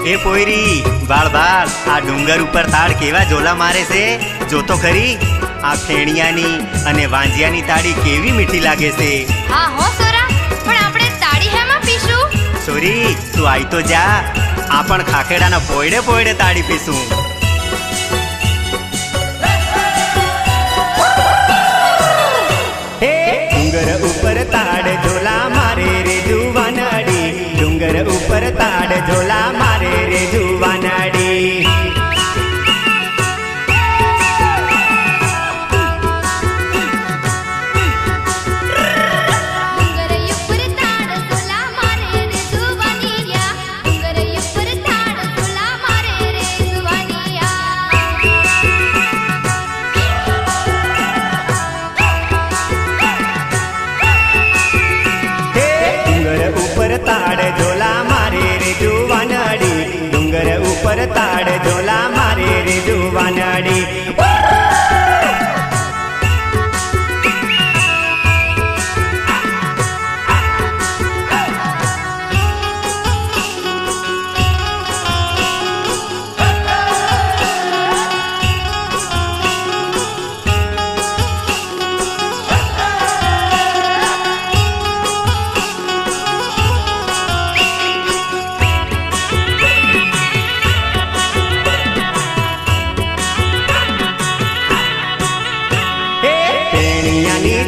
ए पोयरी बाळ बाळ आ डુંગર ઉપર તાડ કેવા ઝોલા મારે છે જો તો ખરી આ ફેણિયાની અને વાંજિયાની તાળી કેવી મીઠી લાગે છે। હા હો સોરા પણ આપણે તાળી હેમાં પીશું? સોરી તું આઈ તો જા આપણ ખાખેડાના પોયડે પોયડે તાળી પીશું। ડુંગર ઉપર તાડ ઝોલા મારે રે જુવાનડી ડુંગર ઉપર તાડ ઝોલા મારે રે જુવાનડી। ताड़ झोला मारे रे जुवानड़ी डूंगर ऊपर ताड़ झोला मारे रे जुवानड़ी।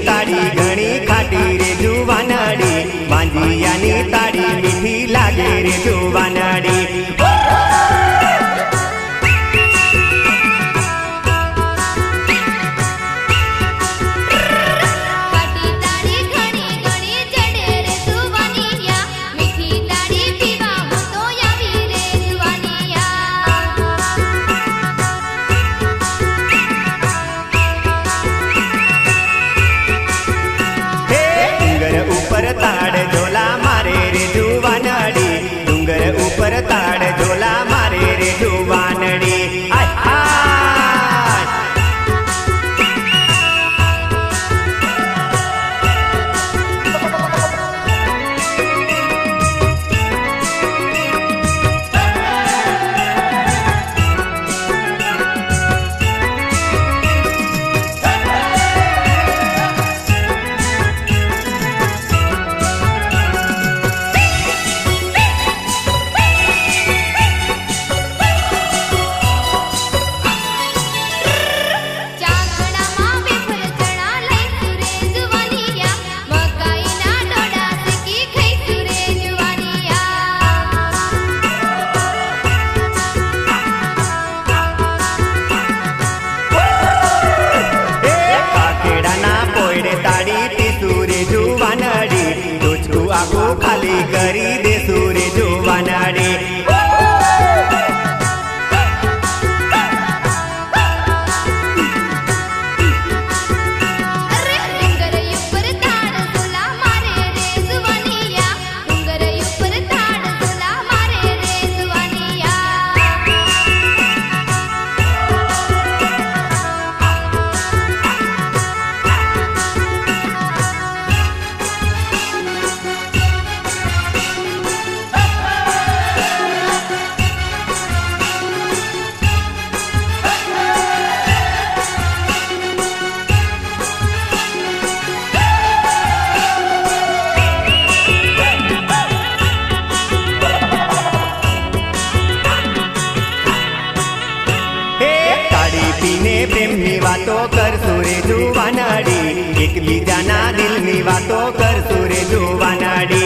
ताड़ी घणी खाटी रे जुवानड़ी वांजियानी ताड़ी मीठी लागे रे जुवानड़ी। ताड़ झोला मारे रे जुवानड़ी डूंगर ऊपर ताड़ झोला मारे रे जुवानड़ी। आगो खाली करी दे सूरे जुवानड़ी। प्रेम नी वातो कर सूरे जुवानड़ी एक बीजाना दिल नी वातो कर सूरे जुवानड़ी।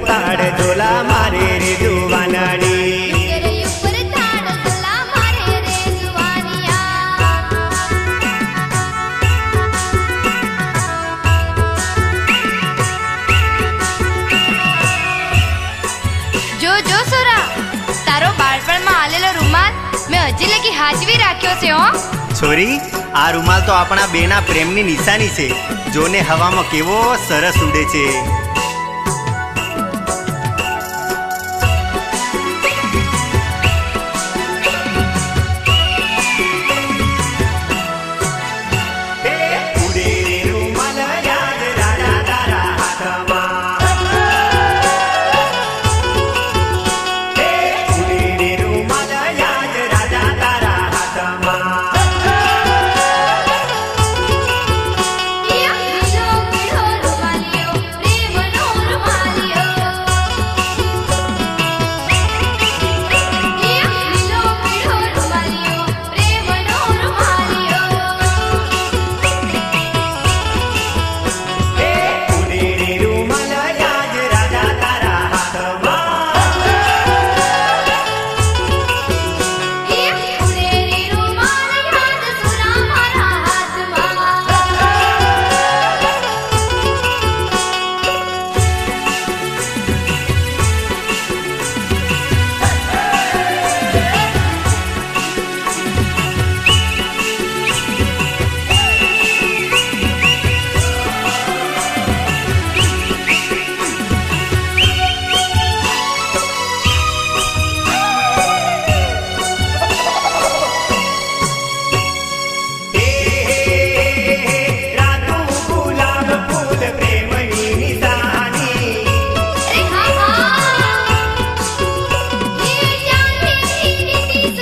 ताड़ झोला मारे रे जुवानड़ी जो जो सोरा तारो बाळपण में आलेलो रुमाल मैं हजी लगी हाजवी राख्यो छे। हो છોરી, આ રૂમાલ તો આપણા બેના પ્રેમની નિશાની છે. જોને હવામાં કેવો સરસ ઉડે છે.